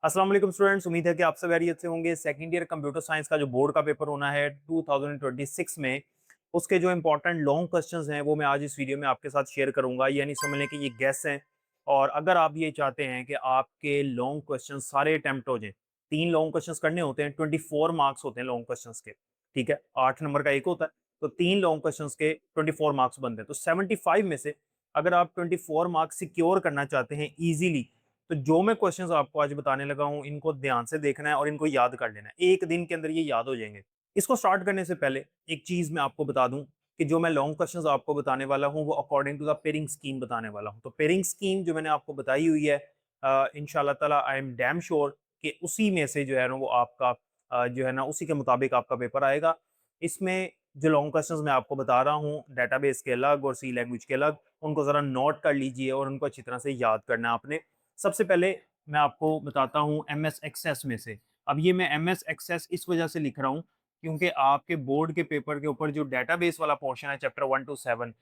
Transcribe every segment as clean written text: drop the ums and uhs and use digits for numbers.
अस्सलाम वालेकुम स्टूडेंट्स, उम्मीद है कि आप सब खैरियत से होंगे। सेकंड ईयर कंप्यूटर साइंस का जो बोर्ड का पेपर होना है 2026 में, उसके जो इंपॉर्टेंट लॉन्ग क्वेश्चंस हैं वो मैं आज इस वीडियो में आपके साथ शेयर करूंगा। यानी समझ लें कि ये गेस हैं। और अगर आप ये चाहते हैं कि आपके लॉन्ग क्वेश्चन सारे अटेम्प्ट हो जाएं, 3 लॉन्ग क्वेश्चन करने होते हैं, 24 मार्क्स होते हैं लॉन्ग क्वेश्चन के। ठीक है, 8 नंबर का एक होता है, तो 3 लॉन्ग क्वेश्चन के 24 मार्क्स बनते हैं। तो 75 में से अगर आप 24 मार्क्स सिक्योर करना चाहते हैं ईजिली, तो जो मैं क्वेश्चंस आपको आज बताने लगा हूं इनको ध्यान से देखना है और इनको याद कर लेना है। एक दिन के अंदर ये याद हो जाएंगे। इसको स्टार्ट करने से पहले एक चीज मैं आपको बता दूं कि जो मैं लॉन्ग क्वेश्चंस आपको बताने वाला हूं वो according to the pairing scheme बताने वाला हूं। तो पेयरिंग स्कीम जो मैंने आपको बताई हुई है, इंशाल्लाह ताला आई एम डैम श्योर कि उसी में से जो है ना वो आपका जो है ना उसी के मुताबिक आपका पेपर आएगा। इसमें जो लॉन्ग क्वेश्चंस मैं आपको बता रहा हूँ डेटाबेस के अलग और सी लैंग्वेज के अलग, उनको जरा नोट कर लीजिए और उनको अच्छी तरह से याद करना है आपने। सबसे पहले मैं आपको बताता हूँ एम एस एक्सेस में से। अब ये मैं एम एस एक्सेस इस वजह से लिख रहा हूँ क्योंकि आपके बोर्ड के पेपर के ऊपर जो डेटाबेस वाला पोर्शन है चैप्टर 1 to 7,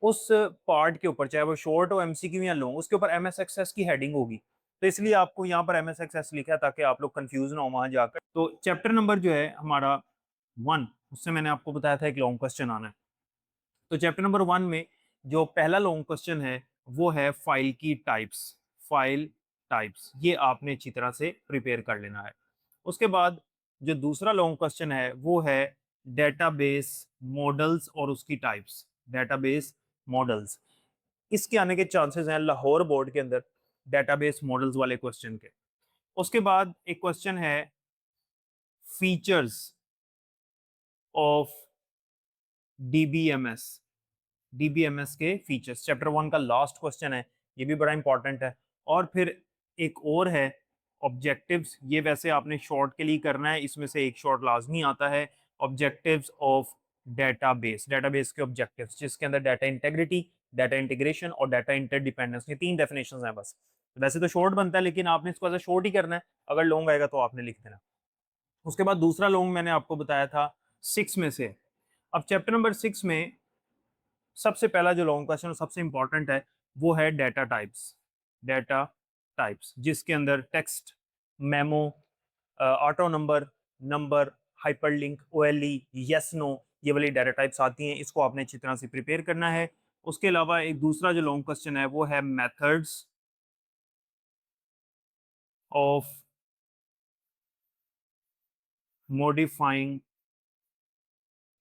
उस पार्ट के ऊपर चाहे वो शॉर्ट हो एमसीक्यू या लॉन्ग, उसके ऊपर एम एस एक्सेस की हेडिंग होगी। तो इसलिए आपको यहाँ पर एम एस एक्सेस लिखा है ताकि आप लोग कंफ्यूज ना हो वहां जाकर। तो चैप्टर नंबर जो है हमारा 1, उससे मैंने आपको बताया था एक लॉन्ग क्वेश्चन आना है। तो चैप्टर नंबर 1 में जो पहला लॉन्ग क्वेश्चन है वो है फाइल की टाइप्स। फाइल टाइप्स ये आपने अच्छी तरह से प्रिपेयर कर लेना है। उसके बाद जो दूसरा लॉन्ग क्वेश्चन है वो है डेटाबेस मॉडल्स और उसकी टाइप्स। डेटाबेस मॉडल्स, इसके आने के चांसेस हैं लाहौर बोर्ड के अंदर डेटाबेस मॉडल्स वाले क्वेश्चन के। उसके बाद एक क्वेश्चन है फीचर्स ऑफ डीबीएमएस। डीबीएमएस के फीचर्स चैप्टर 1 का लास्ट क्वेश्चन है, ये भी बड़ा इंपॉर्टेंट है। और फिर एक और है ऑब्जेक्टिव्स। ये वैसे आपने शॉर्ट के लिए करना है, इसमें से एक शॉर्ट लाजमी आता है। ऑब्जेक्टिव्स ऑफ डेटाबेस, डेटाबेस के ऑब्जेक्टिव्स जिसके अंदर डाटा इंटेग्रिटी, डाटा इंटीग्रेशन और डाटा इंटरडिपेंडेंस, ये 3 डेफिनेशंस हैं बस। वैसे तो शॉर्ट बनता है लेकिन आपने इसको ऐसा शॉर्ट ही करना है, अगर लॉन्ग आएगा तो आपने लिख देना। उसके बाद दूसरा लॉन्ग मैंने आपको बताया था 6 में से। अब चैप्टर नंबर 6 में सबसे पहला जो लॉन्ग क्वेश्चन सबसे इंपॉर्टेंट है वो है डेटा टाइप्स। डेटा टाइप्स जिसके अंदर text, memo, auto number, number, hyperlink, OLE, yes no, ये वाली डेटा टाइप्स आती हैं। इसको आपने अच्छी तरह से प्रिपेयर करना है। उसके अलावा एक दूसरा जो लॉन्ग क्वेश्चन है वो है methods of modifying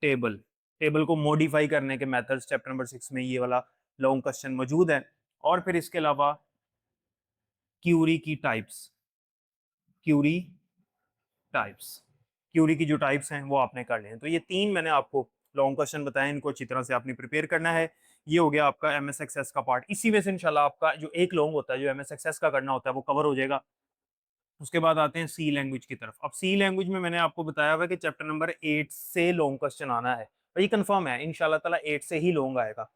table. Table को मॉडिफाई करने के मेथड्स चैप्टर नंबर 6 में ये वाला लॉन्ग क्वेश्चन मौजूद है। और फिर इसके अलावा क्यूरी की टाइप्स। क्यूरी टाइप्स, क्यूरी की जो टाइप्स हैं वो आपने कर लिए हैं। तो ये 3 मैंने आपको लॉन्ग क्वेश्चन बताए, इनको अच्छी तरह से आपने प्रिपेयर करना है। ये हो गया आपका एम एस एक्सेस का पार्ट। इसी में से इंशाल्लाह आपका जो एक लॉन्ग होता है जो एम एस एक्सेस का करना होता है वो कवर हो जाएगा। उसके बाद आते हैं सी लैंग्वेज की तरफ। अब सी लैंग्वेज में मैंने आपको बताया हुआ कि चैप्टर नंबर 8 से लॉन्ग क्वेश्चन आना है और ये कंफर्म है इंशाल्लाह ताला 8 से ही लॉन्ग आएगा।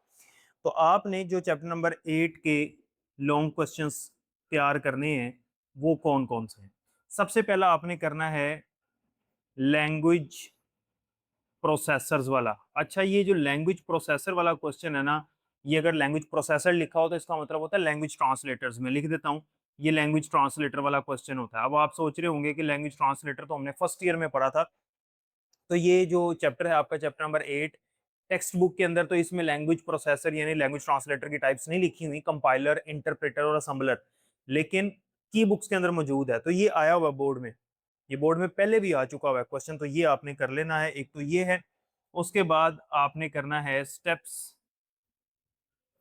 तो आपने जो चैप्टर नंबर 8 के लॉन्ग क्वेश्चंस तैयार करने हैं वो कौन कौन से हैं। सबसे पहला आपने करना है लैंग्वेज प्रोसेसर्स वाला। अच्छा, ये जो लैंग्वेज प्रोसेसर वाला क्वेश्चन है ना, ये अगर लैंग्वेज प्रोसेसर लिखा हो तो इसका मतलब होता है लैंग्वेज ट्रांसलेटर्स। में लिख देता हूँ, ये लैंग्वेज ट्रांसलेटर वाला क्वेश्चन होता है। अब आप सोच रहे होंगे कि लैंग्वेज ट्रांसलेटर तो हमने फर्स्ट ईयर में पढ़ा था। तो ये जो चैप्टर है आपका चैप्टर नंबर 8 टेक्स्ट बुक के अंदर, तो इसमें लैंग्वेज प्रोसेसर यानी लैंग्वेज ट्रांसलेटर की टाइप्स नहीं लिखी हुई, कंपाइलर, इंटरप्रेटर और असेंबलर, लेकिन की बुक्स के अंदर मौजूद है। तो ये आया हुआ बोर्ड में, ये बोर्ड में पहले भी आ चुका हुआ है क्वेश्चन, तो ये आपने कर लेना है। एक तो ये है। उसके बाद आपने करना है steps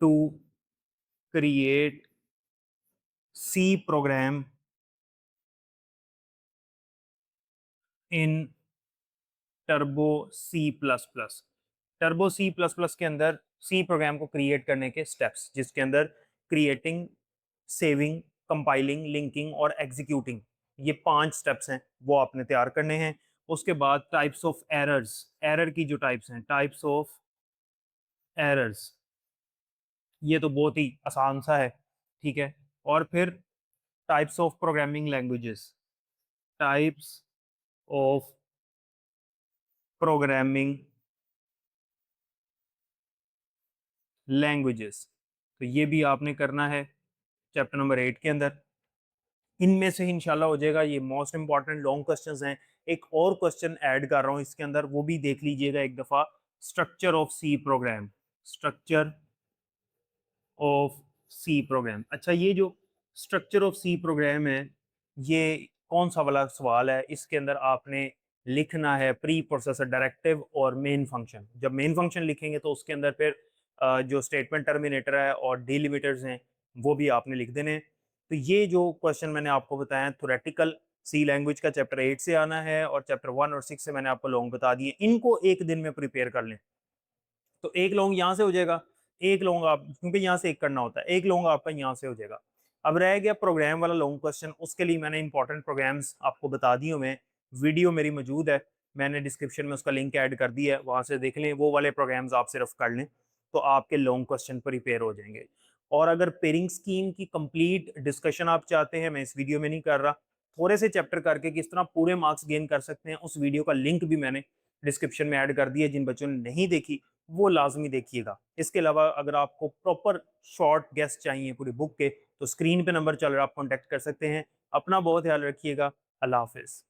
to create C program in Turbo C plus plus. Turbo C plus plus के अंदर सी प्रोग्राम को क्रिएट करने के स्टेप्स, जिसके अंदर क्रिएटिंग, सेविंग, कंपाइलिंग, लिंकिंग और एग्जीक्यूटिंग, ये 5 स्टेप्स हैं वो आपने तैयार करने हैं। उसके बाद टाइप्स ऑफ एरर्स, एरर की जो टाइप्स हैं, टाइप्स ऑफ एरर्स, ये तो बहुत ही आसान सा है। ठीक है। और फिर types of programming languages, types of programming languages, तो ये भी आपने करना है चैप्टर नंबर 8 के अंदर। इनमें से इंशाल्लाह हो जाएगा। ये मोस्ट इंपॉर्टेंट लॉन्ग क्वेश्चंस हैं। एक और क्वेश्चन ऐड कर रहा हूँ इसके अंदर, वो भी देख लीजिएगा एक दफा। Structure of C program, structure of C program. अच्छा, ये जो स्ट्रक्चर ऑफ सी प्रोग्राम है, ये कौन सा वाला सवाल है? इसके अंदर आपने लिखना है प्री प्रोसेसर डायरेक्टिव और मेन फंक्शन। जब मेन फंक्शन लिखेंगे तो उसके अंदर फिर जो स्टेटमेंट टर्मिनेटर है और डिलिमिटर्स हैं वो भी आपने लिख देने हैं। तो ये जो क्वेश्चन मैंने आपको बताया थोरेटिकल सी लैंग्वेज का चैप्टर 8 से आना है, और चैप्टर 1 और 6 से मैंने आपको लॉन्ग बता दिए। इनको एक दिन में प्रिपेयर कर लें तो एक लॉन्ग यहाँ से हो जाएगा, एक लॉन्ग आप, क्योंकि यहाँ से एक करना होता है, एक लॉन्ग आपका यहाँ से हो जाएगा। अब रह गया प्रोग्राम वाला लॉन्ग क्वेश्चन। उसके लिए मैंने इंपॉर्टेंट प्रोग्राम्स आपको बता दिए मैं, वीडियो मेरी मौजूद है, मैंने डिस्क्रिप्शन में उसका लिंक ऐड कर दिया है, वहां से देख लें। वो वाले प्रोग्राम्स आप सिर्फ कर लें तो आपके लॉन्ग क्वेश्चन प्रिपेयर हो जाएंगे। और अगर पेयरिंग स्कीम की कंप्लीट डिस्कशन आप चाहते हैं, मैं इस वीडियो में नहीं कर रहा, थोड़े से चैप्टर करके किस तरह पूरे मार्क्स गेन कर सकते हैं, उस वीडियो का लिंक भी मैंने डिस्क्रिप्शन में ऐड कर दिया। जिन बच्चों ने नहीं देखी वो लाजमी देखिएगा। इसके अलावा अगर आपको प्रॉपर शॉर्ट गेस्ट चाहिए पूरी बुक के, तो स्क्रीन पे नंबर चल रहा है, आप कॉन्टेक्ट कर सकते हैं। अपना बहुत ख्याल रखिएगा। अल्लाह हाफिज।